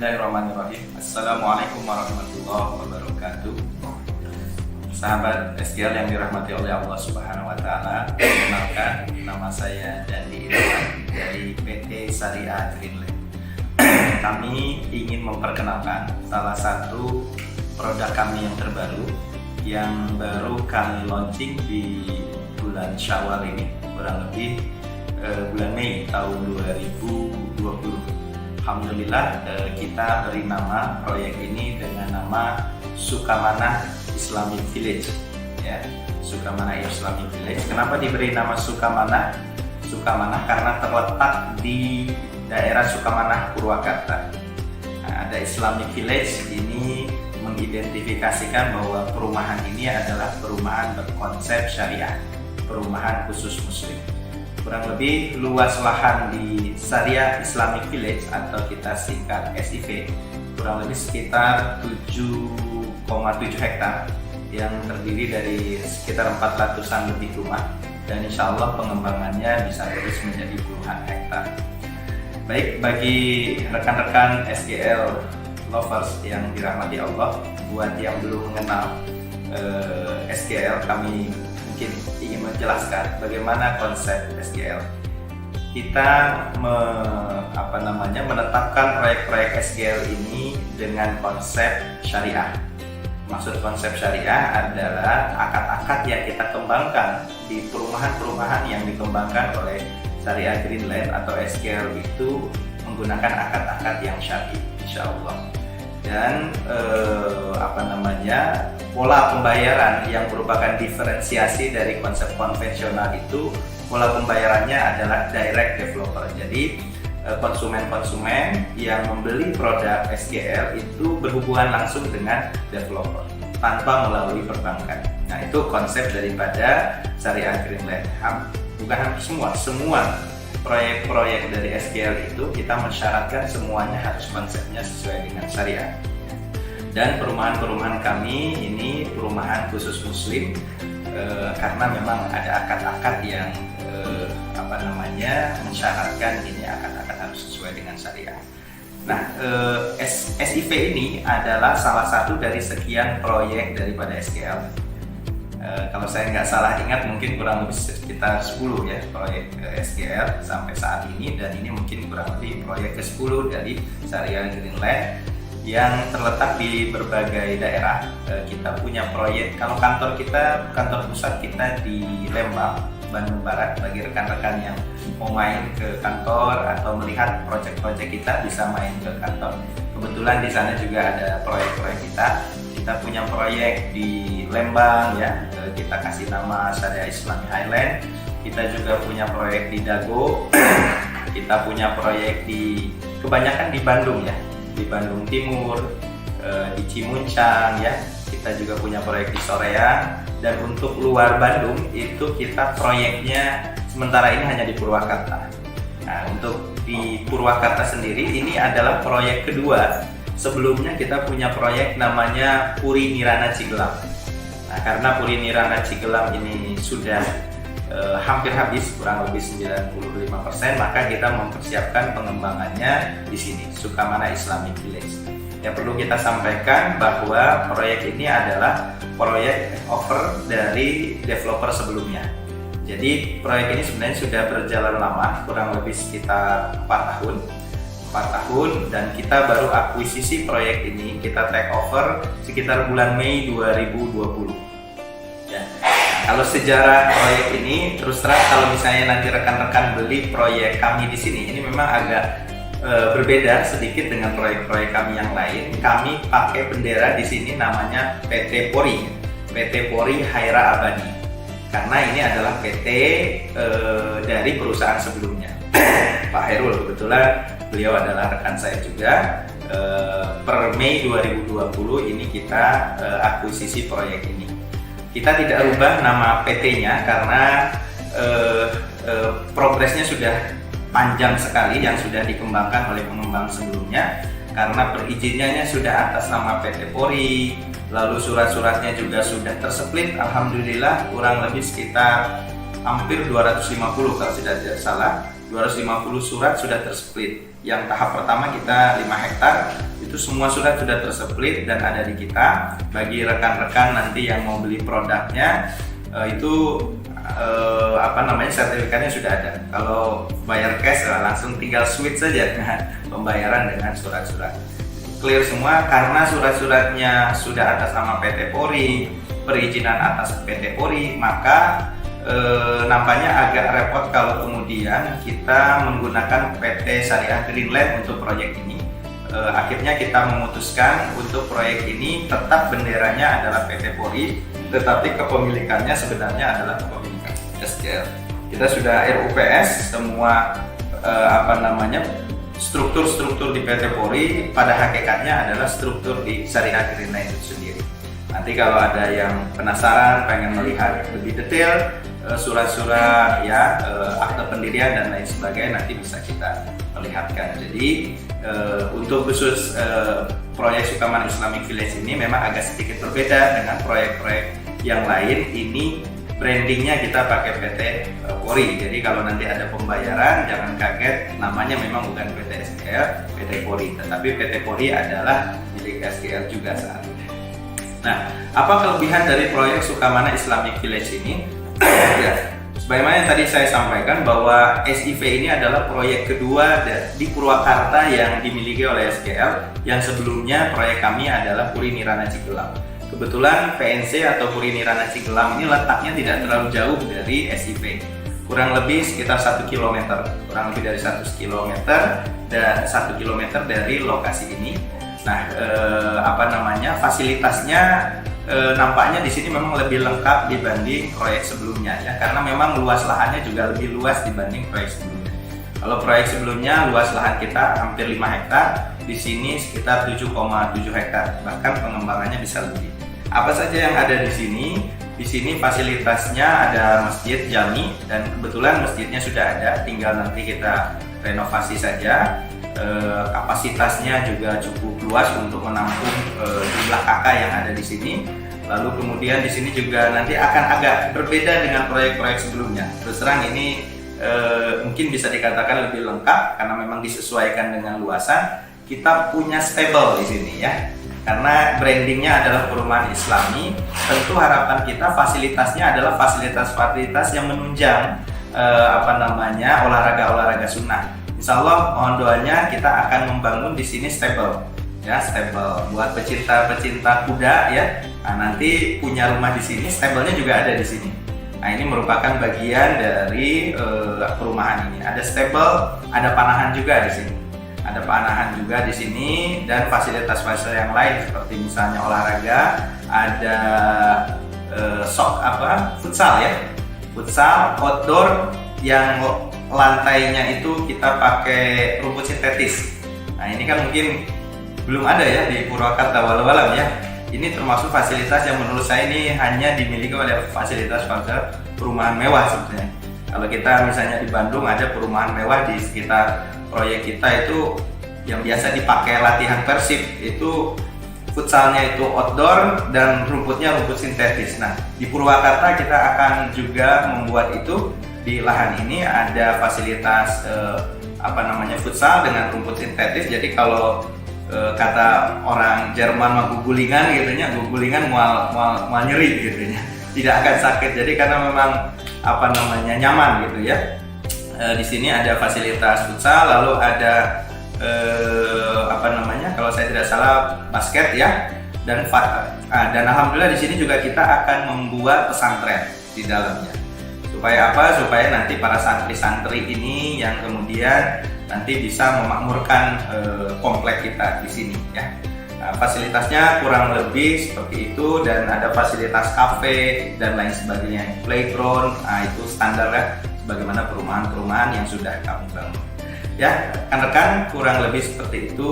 Bismillahirrahmanirrahim. Assalamualaikum warahmatullahi wabarakatuh. Sahabat SGL yang dirahmati oleh Allah Subhanahu wa taala. Perkenalkan, nama saya Dandi Irwan dari PT Syariah Greenland. Kami ingin memperkenalkan salah satu produk kami yang terbaru yang baru kami launching di bulan Syawal ini, kurang lebih bulan Mei tahun 2020. Alhamdulillah kita beri nama proyek ini dengan nama Sukamanah Islamic Village, ya, Sukamanah Islamic Village. Kenapa diberi nama Sukamanah? Sukamanah karena terletak di daerah Sukamanah, Purwakarta. Nah, ada Islamic Village ini mengidentifikasikan bahwa perumahan ini adalah perumahan berkonsep syariah, perumahan khusus muslim. Kurang lebih luas lahan di Syariah Islamic Village atau kita singkat SIV kurang lebih sekitar 7,7 hektar yang terdiri dari sekitar 400-an lebih rumah, dan insya Allah pengembangannya bisa terus menjadi puluhan hektar. Baik, bagi rekan-rekan SGL lovers yang dirahmati Allah, buat yang belum mengenal SGL, kami mungkin ingin menjelaskan bagaimana konsep SGL. Kita menetapkan proyek-proyek SGL ini dengan konsep syariah. Maksud konsep syariah adalah akad-akad yang kita kembangkan di perumahan-perumahan yang dikembangkan oleh Syariah Greenland atau SGL itu menggunakan akad-akad yang syar'i, insya Allah. Dan pola pembayaran yang merupakan diferensiasi dari konsep konvensional itu, pola pembayarannya adalah direct developer. Jadi konsumen-konsumen yang membeli produk SGL itu berhubungan langsung dengan developer tanpa melalui perbankan. Nah, itu konsep daripada Syariah Greenland. Bukan hampir semua proyek-proyek dari SGL itu kita mensyaratkan semuanya harus konsepnya sesuai dengan syariah. Dan perumahan-perumahan kami ini perumahan khusus muslim karena memang ada akad-akad yang mensyaratkan ini akad-akad harus sesuai dengan syariah. Nah, SIV ini adalah salah satu dari sekian proyek daripada SGL. Kalau saya nggak salah ingat, mungkin kurang lebih sekitar 10 ya proyek SGL sampai saat ini, dan ini mungkin kurang lebih proyek ke-10 dari Syariah Greenland yang terletak di berbagai daerah. Kita punya proyek, kalau kantor pusat kita di Lembang, Bandung Barat. Bagi rekan-rekan yang mau main ke kantor atau melihat proyek-proyek kita bisa main ke kantor. Kebetulan di sana juga ada proyek-proyek kita. Kita punya proyek di Lembang, ya, kita kasih nama Syariah Islamic Highland. Kita juga punya proyek di Dago. Kita punya proyek kebanyakan di Bandung, ya, di Bandung Timur, di Cimuncang, ya. Kita juga punya proyek di Soreang. Dan untuk luar Bandung itu kita proyeknya sementara ini hanya di Purwakarta. Nah, untuk di Purwakarta sendiri ini adalah proyek kedua. Sebelumnya kita punya proyek namanya Puri Nirana Cigelam. Nah, karena Puri Nirana Cigelam ini sudah hampir habis, kurang lebih 95%, maka kita mempersiapkan pengembangannya di sini, Sukamanah Islamic Village. Yang perlu kita sampaikan bahwa proyek ini adalah proyek offer dari developer sebelumnya. Jadi proyek ini sebenarnya sudah berjalan lama, kurang lebih sekitar 4 tahun, dan kita baru akuisisi proyek ini, kita take over sekitar bulan Mei 2020. Ya. Kalau sejarah proyek ini, terus terang kalau misalnya nanti rekan-rekan beli proyek kami di sini, ini memang agak berbeda sedikit dengan proyek-proyek kami yang lain. Kami pakai bendera di sini namanya PT Pori, PT Pori Haira Abadi, karena ini adalah PT dari perusahaan sebelumnya. Pak Hairul, kebetulan beliau adalah rekan saya juga. Per Mei 2020 ini kita akuisisi proyek ini. Kita tidak rubah nama PT-nya karena progresnya sudah panjang sekali yang sudah dikembangkan oleh pengembang sebelumnya, karena perizinannya sudah atas nama PT Pori, lalu surat-suratnya juga sudah tersplit. Alhamdulillah kurang lebih sekitar hampir 250 kalau tidak salah, 250 surat sudah tersplit. yang tahap pertama kita 5 hektar, itu semua sudah tersplit dan ada di kita. Bagi rekan-rekan nanti yang mau beli produknya, itu sertifikatnya sudah ada. Kalau bayar cash langsung tinggal switch saja pembayaran dengan surat-surat. Clear semua karena surat-suratnya sudah atas nama PT Polri, perizinan atas PT Polri, maka nampaknya agak repot kalau kemudian kita menggunakan PT Syariah Greenland untuk proyek ini. Akhirnya kita memutuskan untuk proyek ini tetap benderanya adalah PT Polri, tetapi kepemilikannya sebenarnya adalah kepemilikan SGL. Kita sudah RUPS semua struktur-struktur di PT Polri pada hakikatnya adalah struktur di Syariah Greenland itu sendiri. Nanti kalau ada yang penasaran pengen melihat lebih detail surat-surat akte pendirian dan lain sebagainya, nanti bisa kita perlihatkan. Jadi untuk khusus proyek Sukamana Islamic Village ini memang agak sedikit berbeda dengan proyek-proyek yang lain. Ini brandingnya kita pakai PT Polri. Jadi kalau nanti ada pembayaran jangan kaget, namanya memang bukan PT SGL, PT Polri, tetapi PT Polri adalah milik SGL juga saat ini. Nah, apa kelebihan dari proyek Sukamana Islamic Village ini? Ya, sebagaimana yang tadi saya sampaikan bahwa SIV ini adalah proyek kedua di Purwakarta yang dimiliki oleh SGL. Yang sebelumnya proyek kami adalah Puri Nirana Cigelam. Kebetulan PNC atau Puri Nirana Cigelam ini letaknya tidak terlalu jauh dari SIV, kurang lebih sekitar 1 km, kurang lebih dari 1 km dan 1 km dari lokasi ini. Nah, fasilitasnya nampaknya di sini memang lebih lengkap dibanding proyek sebelumnya ya, karena memang luas lahannya juga lebih luas dibanding proyek sebelumnya. Kalau proyek sebelumnya luas lahan kita hampir 5 hektar, di sini sekitar 7,7 hektar, bahkan pengembangannya bisa lebih. Apa saja yang ada di sini? Di sini fasilitasnya ada masjid jami dan kebetulan masjidnya sudah ada, tinggal nanti kita renovasi saja. Kapasitasnya juga cukup luas untuk menampung jumlah kakak yang ada di sini. Lalu kemudian di sini juga nanti akan agak berbeda dengan proyek-proyek sebelumnya. Terus terang ini mungkin bisa dikatakan lebih lengkap karena memang disesuaikan dengan luasan. Kita punya stable di sini ya, karena brandingnya adalah perumahan Islami. Tentu harapan kita fasilitasnya adalah fasilitas-fasilitas yang menunjang olahraga sunnah. Insya Allah mohon doanya kita akan membangun di sini stable ya, stable buat pecinta kuda ya. Nah, nanti punya rumah di sini, stablenya juga ada di sini. Nah, ini merupakan bagian dari perumahan ini. Ada stable, ada panahan juga di sini. Ada panahan juga di sini dan fasilitas-fasilitas yang lain seperti misalnya olahraga, ada futsal ya. Futsal outdoor yang lantainya itu kita pakai rumput sintetis. Nah, ini kan mungkin belum ada ya di Purwakarta walau-walau ya. Ini termasuk fasilitas yang menurut saya ini hanya dimiliki oleh fasilitas perumahan mewah sebetulnya. Kalau kita misalnya di Bandung ada perumahan mewah di sekitar proyek kita itu yang biasa dipakai latihan Persib, itu futsalnya itu outdoor dan rumputnya rumput sintetis. Nah, di Purwakarta kita akan juga membuat itu. Di lahan ini ada fasilitas futsal dengan rumput sintetis. Jadi kalau kata orang Jerman mah gugulingan gitunya, gugulingan mual nyeri gitunya. Tidak akan sakit. Jadi karena memang nyaman gitu ya. Di sini ada fasilitas futsal, lalu ada kalau saya tidak salah basket ya, dan alhamdulillah di sini juga kita akan membuat pesantren di dalamnya. Supaya apa? Supaya nanti para santri-santri ini yang kemudian nanti bisa memakmurkan komplek kita di sini ya. Nah, fasilitasnya kurang lebih seperti itu dan ada fasilitas kafe dan lain sebagainya, playground. Nah, itu standar ya, sebagaimana perumahan-perumahan yang sudah kami bangun. Ya, rekan-rekan, kurang lebih seperti itu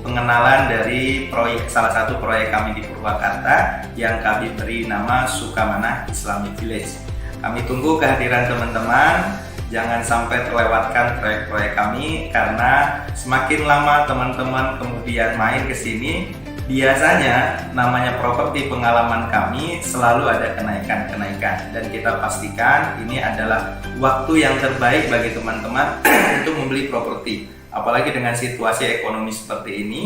pengenalan dari salah satu proyek kami di Purwakarta yang kami beri nama Sukamana Islamic Village. Kami tunggu kehadiran teman-teman, jangan sampai terlewatkan proyek-proyek kami karena semakin lama teman-teman kemudian main ke sini, biasanya namanya properti pengalaman kami selalu ada kenaikan-kenaikan dan kita pastikan ini adalah waktu yang terbaik bagi teman-teman untuk membeli properti. Apalagi dengan situasi ekonomi seperti ini,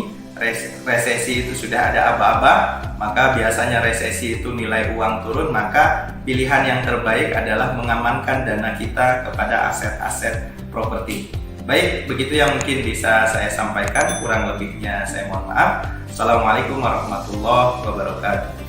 resesi itu sudah ada aba-aba, maka biasanya resesi itu nilai uang turun, maka pilihan yang terbaik adalah mengamankan dana kita kepada aset-aset properti. Baik, begitu yang mungkin bisa saya sampaikan, kurang lebihnya saya mohon maaf. Assalamualaikum warahmatullahi wabarakatuh.